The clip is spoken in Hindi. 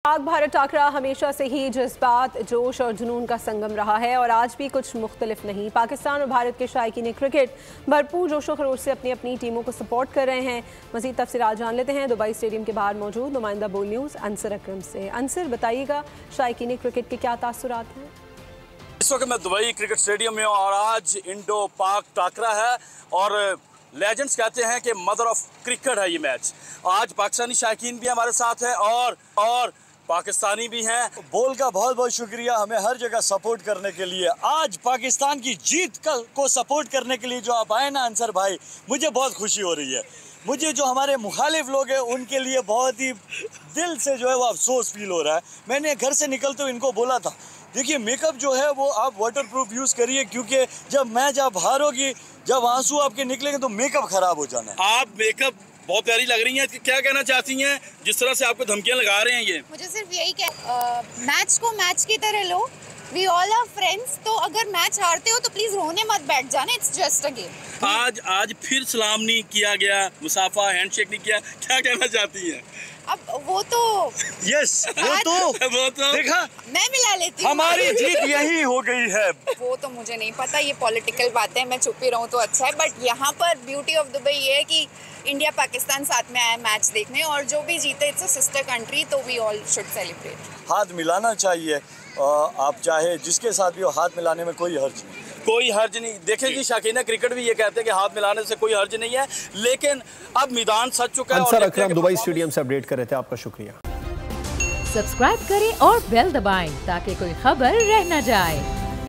पाक भारत टाकरा हमेशा से ही जज्बात, जोश और जुनून का संगम रहा है और आज भी कुछ मुख्तलिफ नहीं। पाकिस्तान और भारत के शायकीन क्रिकेट भरपूर जोशो खरोश से अपनी अपनी टीमों को सपोर्ट कर रहे हैं। मज़ीद तफसीलात जान लेते हैं दुबई स्टेडियम के बाहर मौजूद नुमाइंदा बोल न्यूज़ अंसर अकरम से। अंसर, बताइएगा शायकीन क्रिकेट के क्या तासुरात हैं? इस वक्त मैं दुबई क्रिकेट स्टेडियम में हूँ और आज इंडो पाक टाकरा है और लेजेंड्स कहते हैं कि मदर ऑफ क्रिकेट है ये मैच। आज पाकिस्तानी शायकीन भी हमारे साथ है और पाकिस्तानी भी हैं। बोल का बहुत बहुत शुक्रिया हमें हर जगह सपोर्ट करने के लिए। आज पाकिस्तान की जीत को सपोर्ट करने के लिए जो आप आए ना अंसर भाई, मुझे बहुत खुशी हो रही है। मुझे जो हमारे मुखालिफ लोग हैं उनके लिए बहुत ही दिल से जो है वो अफसोस फील हो रहा है। मैंने घर से निकलते हुए इनको बोला था, देखिए मेकअप जो है वो आप वाटरप्रूफ यूज़ करिए, क्योंकि जब मैच आप हारोगी, जब आंसू आपके निकलेंगे तो मेकअप खराब हो जाना है। आप मेकअप बहुत प्यारी लग रही हैं, क्या कहना चाहती हैं जिस तरह से आपको धमकियां लगा रहे हैं ये? मुझे सिर्फ यही मैच को मैच की तरह लो। We all are friends. तो अगर मैच हारते हो तो प्लीज रोने मत बैठ जाना, इट्स जस्ट अ गेम। आज फिर सलाम नहीं किया गया, मुसाफा हैंडशेक नहीं किया, क्या कहना चाहती हैं? अब वो तो यस वो तो देखा, मैं मिला लेती हूँ। हमारी जीत यही हो गई है। वो तो मुझे नहीं पता, ये पॉलिटिकल बातें, मैं चुप ही रहूँ तो अच्छा है। बट यहाँ पर ब्यूटी ऑफ दुबई ये है कि इंडिया पाकिस्तान साथ में आया मैच देखने, और जो भी जीते इट्स अ सिस्टर कंट्री, तो वी ऑल शुड सेलिब्रेट। हाथ मिलाना चाहिए, आप चाहे जिसके साथ भी हो, हाथ मिलाने में कोई हर्ज नहीं। कोई हर्ज नहीं। देखें जी, शाकीन क्रिकेट भी ये कहते हैं कि हाथ मिलाने से कोई हर्ज नहीं है, लेकिन अब मैदान सज चुका है। अंसर अकरम दुबई स्टेडियम से अपडेट कर रहे थे, आपका शुक्रिया। सब्सक्राइब करें और बेल दबाएं ताकि कोई खबर रह न जाए।